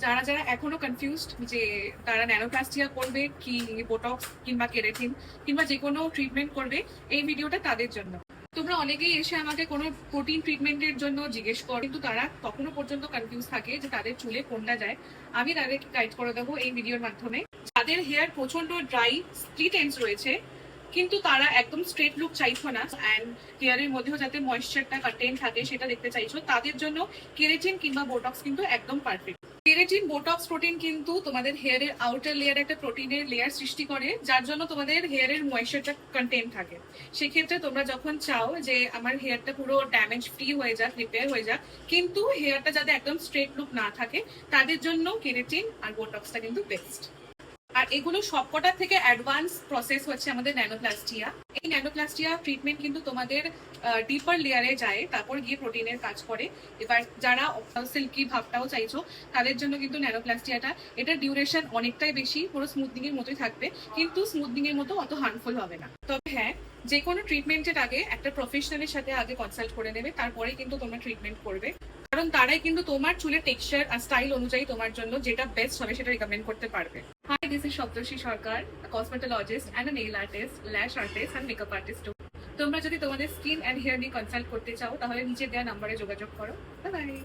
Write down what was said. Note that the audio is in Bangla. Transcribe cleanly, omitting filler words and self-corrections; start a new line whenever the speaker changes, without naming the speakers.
যারা যারা এখনো কনফিউজড যে তারা ন্যানোপ্লাস্টিয়া করবে কি বোটক্স কিংবা কেরাটিন কিংবা যে কোনো ট্রিটমেন্ট করবে, এই ভিডিওটা তাদের জন্য। তোমরা অনেকেই এসে আমাকে কোনো প্রোটিন ট্রিটমেন্টের জন্য জিজ্ঞেস করো, কিন্তু তারা তখনো পর্যন্ত কনফিউজ থাকে যে তাদের চুলে কোনটা যায়। আমি তাদেরকে গাইড করে দেবো এই ভিডিওর মাধ্যমে। যাদের হেয়ার প্রচন্ড ড্রাই স্প্লিট এন্ডস রয়েছে কিন্তু তারা একদম স্ট্রেট লুক চাইছো না, অ্যান্ড হেয়ারের মধ্যেও যাতে ময়েশ্চারটা কন্টেন থাকে সেটা দেখতে চাইছো, তাদের জন্য কেরাটিন কিংবা বোটক্স কিন্তু একদম পারফেক্ট। কেরাটিন বোটক্স প্রোটিন কিন্তু তোমাদের হেয়ারের আউটার লেয়ারে একটা প্রোটিনের লেয়ার সৃষ্টি করে, যার জন্য তোমাদের হেয়ারের ময়েশ্চারটা কন্টেন থাকে। সেক্ষেত্রে তোমরা যখন চাও যে আমার হেয়ারটা পুরো ড্যামেজ ফ্রি হয়ে যাক, রিপেয়ার হয়ে যাক, কিন্তু হেয়ারটা যাতে একদম স্ট্রেট লুক না থাকে, তাদের জন্য কেরাটিন আর বোটক্সটা কিন্তু বেস্ট। আর এগুলো সবকটার থেকে অ্যাডভান্স প্রসেস হচ্ছে আমাদের ন্যানোপ্লাস্টিয়া। এই ন্যানোপ্লাস্টিয়া ট্রিটমেন্ট কিন্তু তোমাদের ডিপার লেয়ারে যায়, তারপর গিয়ে প্রোটিনের কাজ করে। এবার যারা সিল্কি ভাবটাও চাইছো তাদের জন্য কিন্তু ন্যানোপ্লাস্টিয়াটা, এটার ডিউরেশন অনেকটাই বেশি, পুরো স্মুথনিং এর মতোই থাকবে, কিন্তু স্মুথনিং এর মতো অত হার্মফুল হবে না। তবে হ্যাঁ, যে কোনো ট্রিটমেন্টের আগে একটা প্রফেশনালের সাথে আগে কনসাল্ট করে নেবে, তারপরে কিন্তু তোমরা ট্রিটমেন্ট করবে, কারণ তারাই কিন্তু তোমার চুলের টেক্সচার আর স্টাইল অনুযায়ী তোমার জন্য যেটা বেস্ট হবে সেটা রিকমেন্ড করতে পারবে। Hi, this is Shaptoshi Sarkar, a cosmetologist and a nail artist, lash artist and makeup artist too. তোমরা যদি তোমাদের স্কিন এন্ড হেয়ার নিয়ে কনসাল্ট করতে চাও তাহলে নিচে দেওয়া নাম্বারে যোগাযোগ করো। Bye bye.